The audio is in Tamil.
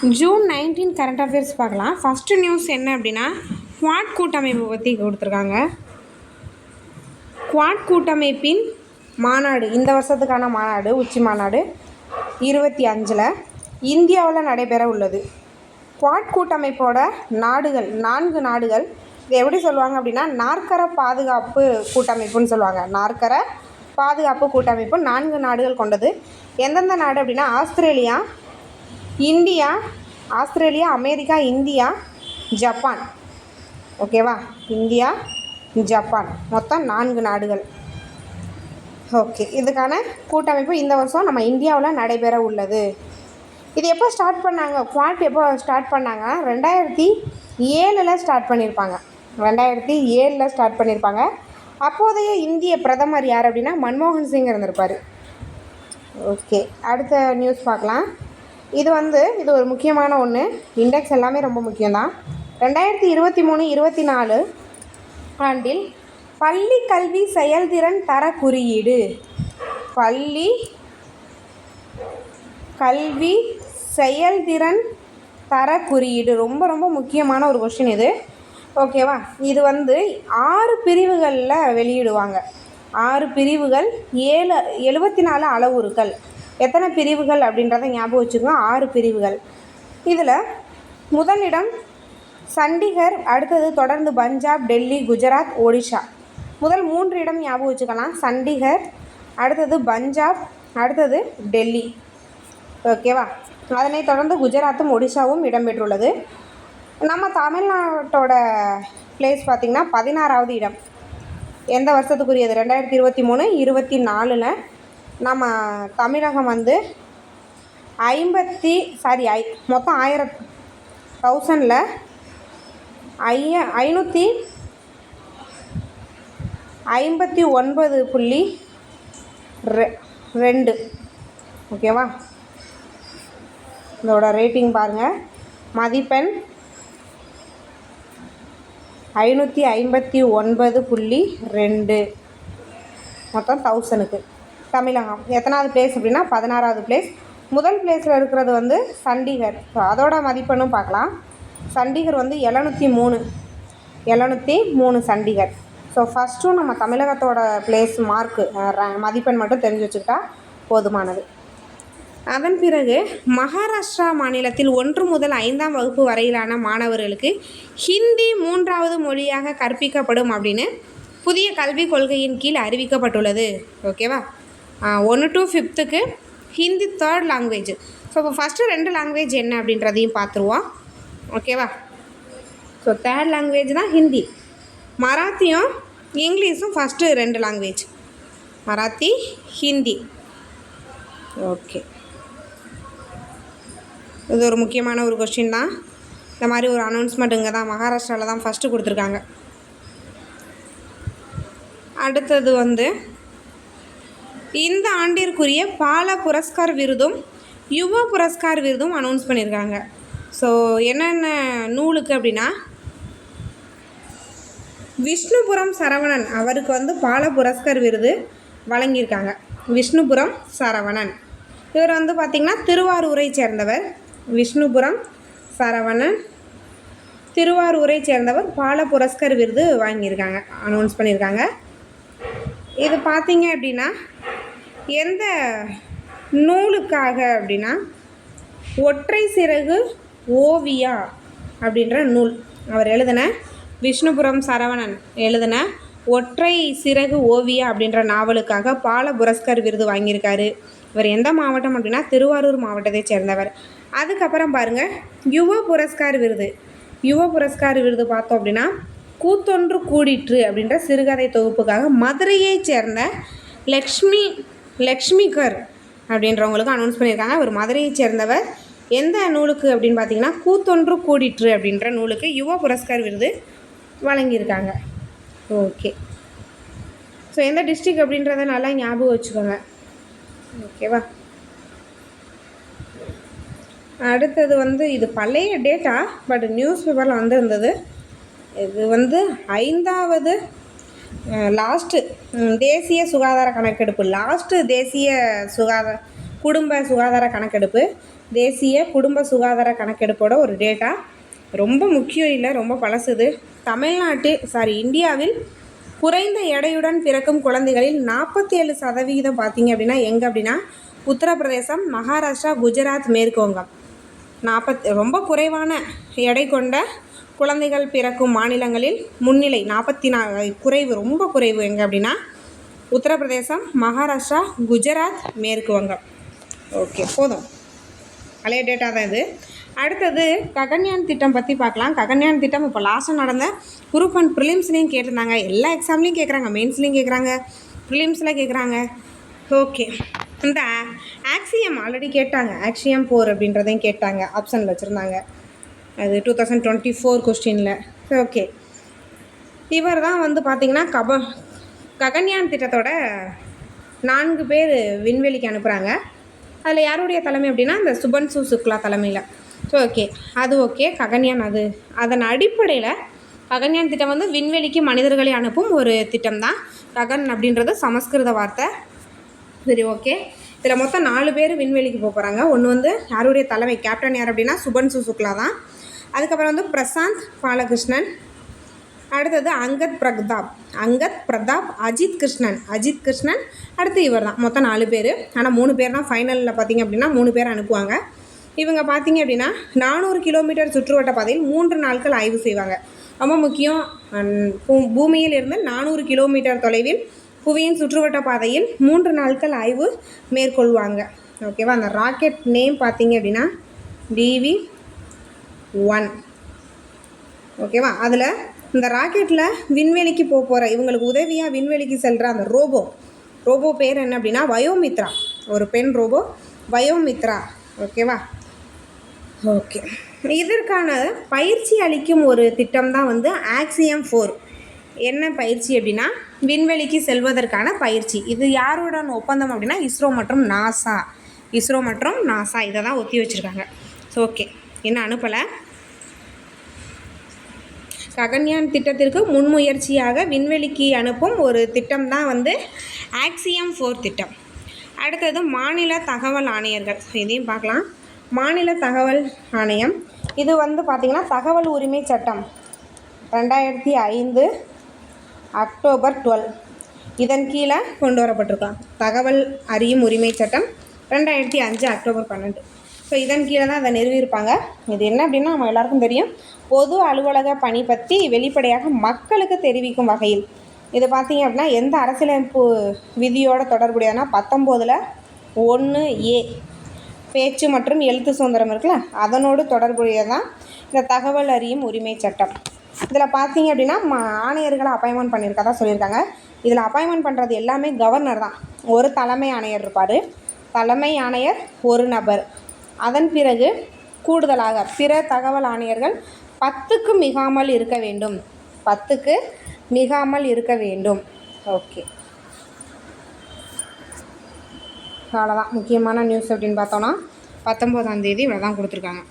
ஜூன் 19 கரண்ட் அஃபேர்ஸ் பார்க்கலாம். ஃபஸ்ட்டு நியூஸ் என்ன அப்படின்னா, குவாட் கூட்டமைப்பு பற்றி கொடுத்துருக்காங்க. குவாட் கூட்டமைப்பின் மாநாடு, இந்த வருஷத்துக்கான மாநாடு, உச்சி மாநாடு 25 இந்தியாவில் நடைபெற உள்ளது. குவாட் கூட்டமைப்போட நாடுகள் 4 நாடுகள். இது எப்படி சொல்லுவாங்க அப்படின்னா, நாற்கர பாதுகாப்பு கூட்டமைப்புன்னு சொல்லுவாங்க. நாற்கர பாதுகாப்பு கூட்டமைப்பு 4 நாடுகள் கொண்டது. எந்தெந்த நாடு அப்படின்னா, ஆஸ்திரேலியா, அமெரிக்கா, இந்தியா, ஜப்பான். ஓகேவா? இந்தியா, ஜப்பான், மொத்தம் 4 நாடுகள். ஓகே, இதுக்கான கூட்டமைப்பு இந்த வருஷம் நம்ம இந்தியாவில் நடைபெற உள்ளது. இது எப்போ ஸ்டார்ட் பண்ணாங்க? குவாட் எப்போ ஸ்டார்ட் பண்ணாங்க? 2007 ஸ்டார்ட் பண்ணியிருப்பாங்க. 2007 ஸ்டார்ட் பண்ணியிருப்பாங்க. அப்போதைய இந்திய பிரதமர் யார் அப்படின்னா, மன்மோகன் சிங் இருந்திருப்பார். ஓகே, அடுத்த நியூஸ் பார்க்கலாம். இது ஒரு முக்கியமான ஒன்று. இண்டெக்ஸ் எல்லாமே ரொம்ப முக்கியம்தான். 2023-24 ஆண்டில் பள்ளி கல்வி செயல்திறன் தர குறியீடு. பள்ளி கல்வி செயல்திறன் தர குறியீடு ரொம்ப ரொம்ப முக்கியமான ஒரு கொஷின் இது. ஓகேவா? இது 6 பிரிவுகளில் வெளியிடுவாங்க. 6 பிரிவுகள், 74 அளவுருக்கள். எத்தனை பிரிவுகள் அப்படின்றத ஞாபகம் வச்சுக்கோங்க. 6 பிரிவுகள். இதில் முதலிடம் சண்டிகர், அடுத்தது தொடர்ந்து பஞ்சாப், டெல்லி, குஜராத், ஒடிஷா. முதல் 3 இடம் ஞாபகம் வச்சுக்கலாம். சண்டிகர், அடுத்தது பஞ்சாப், அடுத்தது டெல்லி. ஓகேவா? அதனைத் தொடர்ந்து குஜராத்தும் ஒடிஷாவும் இடம்பெற்றுள்ளது. நம்ம தமிழ்நாட்டோட பிளேஸ் பார்த்திங்கன்னா 16வது இடம். எந்த வருஷத்துக்குரியது? 2023-24 நம்ம தமிழகம் மொத்தம் 559.2. ஓகேவா? இதோட ரேட்டிங் பாருங்கள். மதிப்பெண் 559.2 மொத்தம் 1000க்கு. தமிழகம் எத்தனாவது பிளேஸ் அப்படின்னா 16வது பிளேஸ். முதல் பிளேஸில் இருக்கிறது சண்டிகர். ஸோ அதோட மதிப்பெண்ணும் பார்க்கலாம். சண்டிகர் 703 சண்டிகர். ஸோ ஃபஸ்ட்டும் நம்ம தமிழகத்தோட பிளேஸ் மார்க்கு மதிப்பெண் மட்டும் தெரிஞ்சு வச்சுக்கிட்டா போதுமானது. அதன் பிறகு மகாராஷ்டிரா மாநிலத்தில் 1 முதல் 5ஆம் வகுப்பு வரையிலான மாணவர்களுக்கு ஹிந்தி 3வது மொழியாக கற்பிக்கப்படும் அப்படின்னு புதிய கல்விக் கொள்கையின் கீழ் அறிவிக்கப்பட்டுள்ளது. ஓகேவா? 1 to 5க்கு ஹிந்தி 3rd லாங்குவேஜ். ஸோ இப்போ ஃபஸ்ட்டு 2 லாங்குவேஜ் என்ன அப்படின்றதையும் பார்த்துருவோம். ஓகேவா? ஸோ 3rd லாங்குவேஜ் தான் ஹிந்தி. மராத்தியும் இங்கிலீஷும் first 2 language. Marathi, Hindi. Okay, இது ஒரு முக்கியமான ஒரு கொஸ்டின் தான். இந்த மாதிரி ஒரு அனௌன்ஸ்மெண்ட் இங்கே தான் மகாராஷ்டிராவில் தான் ஃபஸ்ட்டு கொடுத்துருக்காங்க. அடுத்தது இந்த ஆண்டிற்குரிய பால புரஸ்கார் விருதும் யுவ புரஸ்கார் விருதும் அனௌன்ஸ் பண்ணியிருக்காங்க. ஸோ என்னென்ன நூலுக்கு அப்படின்னா, விஷ்ணுபுரம் சரவணன் அவருக்கு பால புரஸ்கார் விருது வழங்கியிருக்காங்க. விஷ்ணுபுரம் சரவணன் இவர் பார்த்திங்கன்னா திருவாரூரை சேர்ந்தவர். விஷ்ணுபுரம் சரவணன் திருவாரூரை சேர்ந்தவர். பால புரஸ்கார் விருது வாங்கியிருக்காங்க, அனௌன்ஸ் பண்ணியிருக்காங்க. இது பார்த்திங்க அப்படின்னா எந்த நூலுக்காக அப்படின்னா, ஒற்றை சிறகு ஓவியா அப்படின்ற நூல் அவர் எழுதின, விஷ்ணுபுரம் சரவணன் எழுதின ஒற்றை சிறகு ஓவியா அப்படின்ற நாவலுக்காக பால புரஸ்கார் விருது வாங்கியிருக்காரு. இவர் எந்த மாவட்டம் அப்படின்னா, திருவாரூர் மாவட்டத்தை சேர்ந்தவர். அதுக்கப்புறம் பாருங்கள், யுவ புரஸ்கார் விருது பார்த்தோம் அப்படின்னா, கூத்தொன்று கூடிற்று அப்படின்ற சிறுகதை தொகுப்புக்காக மதுரையை சேர்ந்த லக்ஷ்மிகர் அப்படின்றவங்களுக்கு அனௌன்ஸ் பண்ணியிருக்காங்க. அவர் மதுரையை சேர்ந்தவர். எந்த நூலுக்கு அப்படின்னு பார்த்தீங்கன்னா, கூத்தொன்று கூடிற்று அப்படின்ற நூலுக்கு யுவ புரஸ்கார் விருது வழங்கியிருக்காங்க. ஓகே, ஸோ எந்த டிஸ்ட்ரிக்ட் அப்படின்றத நல்லா ஞாபகம் வச்சுக்கோங்க. ஓகேவா? அடுத்தது இது பழைய டேட்டா, பட் நியூஸ் பேப்பரில் இருந்தது. இது 5வது லாஸ்ட்டு தேசிய சுகாதார கணக்கெடுப்பு, குடும்ப சுகாதார கணக்கெடுப்பு, தேசிய குடும்ப சுகாதார கணக்கெடுப்போட ஒரு டேட்டா. ரொம்ப முக்கியம் இல்லை, ரொம்ப பழசுது. இந்தியாவில் குறைந்த எடையுடன் பிறக்கும் குழந்தைகளில் 47% பார்த்தீங்க அப்படின்னா எங்கே அப்படின்னா உத்தரப்பிரதேசம், மகாராஷ்டிரா, குஜராத், மேற்கு வங்கம். ரொம்ப குறைவான எடை கொண்ட குழந்தைகள் பிறக்கும் மாநிலங்களில் முன்னிலை 44 குறைவு, ரொம்ப குறைவு எங்கே அப்படின்னா உத்தரப்பிரதேசம், மகாராஷ்டிரா, குஜராத், மேற்கு வங்கம். ஓகே, போதும், பழைய டேட்டா தான் இது. அடுத்தது ககன்யான் திட்டம் பற்றி பார்க்கலாம். ககன்யான் திட்டம் இப்போ லாஸ்ட்டாக நடந்த குரூப் அண்ட் ப்ரிலிம்ஸ்லேயும் கேட்டிருந்தாங்க, எல்லா எக்ஸாம்லேயும் கேட்குறாங்க, மெயின்ஸ்லேயும் கேட்குறாங்க, ப்ரிலிம்ஸில் கேட்குறாங்க. ஓகே, இந்த ஆக்சியம் ஆல்ரெடி கேட்டாங்க, ஆக்சியம் 4 அப்படின்றதையும் கேட்டாங்க, ஆப்ஷனில் வச்சுருந்தாங்க. அது 2024 கொஸ்டினில். ஓகே, இவர் தான் வந்து பார்த்திங்கன்னா ககன்யான் திட்டத்தோட 4 பேர் விண்வெளிக்கு அனுப்புகிறாங்க. அதில் யாருடைய தலைமை அப்படின்னா இந்த சுபன்சு சுக்லா தலைமையில். ஸோ ஓகே, அது ஓகே. ககன்யான் அதன் அடிப்படையில் ககன்யான் திட்டம் வந்து விண்வெளிக்கு மனிதர்களை அனுப்பும் ஒரு திட்டம் தான். ககன் அப்படின்றது சமஸ்கிருத வார்த்தை. சரி, ஓகே. இதில் மொத்தம் 4 பேர் விண்வெளிக்கு போகிறாங்க. ஒன்று வந்து யாருடைய தலைமை, கேப்டன் யார் அப்படின்னா சுபன்சு சுக்லா தான். அதுக்கப்புறம் வந்து பிரசாந்த் பாலகிருஷ்ணன், அடுத்தது அங்கத் பிரதாப், அஜித் கிருஷ்ணன், அடுத்து இவர் தான். மொத்தம் 4 பேர். ஆனால் 3 பேர் தான் ஃபைனலில் பார்த்திங்க அப்படின்னா 3 பேர் அனுப்புவாங்க. இவங்க பார்த்திங்க அப்படின்னா 400 கிலோமீட்டர் சுற்றுவட்ட பாதையில் 3 நாட்கள் ஆய்வு செய்வாங்க. ரொம்ப முக்கியம், பூமியில் இருந்து 400 கிலோமீட்டர் தொலைவில் புவியின் சுற்றுவட்ட பாதையில் 3 நாட்கள் ஆய்வு மேற்கொள்வாங்க. ஓகேவா? அந்த ராக்கெட் நேம் பார்த்திங்க அப்படின்னா DV-1. ஓகேவா? அதில் இந்த ராக்கெட்டில் விண்வெளிக்கு போகிற இவங்களுக்கு உதவியாக விண்வெளிக்கு செல்கிற அந்த ரோபோ பேர் என்ன அப்படின்னா வயோமித்ரா. ஒரு பெண் ரோபோ, வயோமித்ரா. ஓகேவா? ஓகே, இதற்கான பயிற்சி அளிக்கும் ஒரு திட்டம் தான் வந்து ஆக்சியம் 4. என்ன பயிற்சி அப்படின்னா விண்வெளிக்கு செல்வதற்கான பயிற்சி. இது யாருடன் ஒப்பந்தம் அப்படின்னா இஸ்ரோ மற்றும் நாசா இதை தான் ஒத்தி வச்சுருக்காங்க. ஸோ ஓகே, இன்னும் அனுப்பலை. ககன்யான் திட்டத்திற்கு முன்முயற்சியாக விண்வெளிக்கு அனுப்பும் ஒரு திட்டம் தான் வந்து ஆக்சியம் 4 திட்டம். அடுத்தது மாநில தகவல் ஆணையர்கள். இதையும் பார்க்கலாம். மாநில தகவல் ஆணையம் இது வந்து பார்த்திங்கன்னா தகவல் உரிமை சட்டம் 2005 அக்டோபர் 12 இதன் கீழே கொண்டு வரப்பட்டிருக்கான். தகவல் அறியும் உரிமை சட்டம் 2005 அக்டோபர் 12. ஸோ இதன் கீழே தான் அதை நிறுவியிருப்பாங்க. இது என்ன அப்படின்னா நம்ம எல்லாருக்கும் தெரியும், பொது அலுவலக பணி பற்றி வெளிப்படையாக மக்களுக்கு தெரிவிக்கும் வகையில். இது பார்த்திங்க அப்படின்னா எந்த அரசியலமைப்பு விதியோட தொடர்புடையதுன்னா 19(1)A பேச்சு மற்றும் எழுத்து சுதந்திரம் இருக்குல்ல, அதனோடு தொடர்புடையதான் இந்த தகவல் அறியும் உரிமை சட்டம். இதில் பார்த்தீங்க அப்படின்னா ஆணையர்களை அப்பாயின்மெண்ட் பண்ணியிருக்கதா சொல்லியிருக்காங்க. இதில் அப்பாயின்மெண்ட் பண்ணுறது எல்லாமே கவர்னர் தான். ஒரு தலைமை ஆணையர் இருப்பார். தலைமை ஆணையர் ஒரு நபர். அதன் பிறகு கூடுதலாக பிற தகவல் ஆணையர்கள் 10க்கு மிகாமல் இருக்க வேண்டும். 10க்கு மிகாமல் இருக்க வேண்டும். ஓகே, அவ்வளோதான். முக்கியமான நியூஸ் அப்படின்னு பார்த்தோன்னா 19ஆம் தேதி இவ்வளோ தான் கொடுத்துருக்காங்க.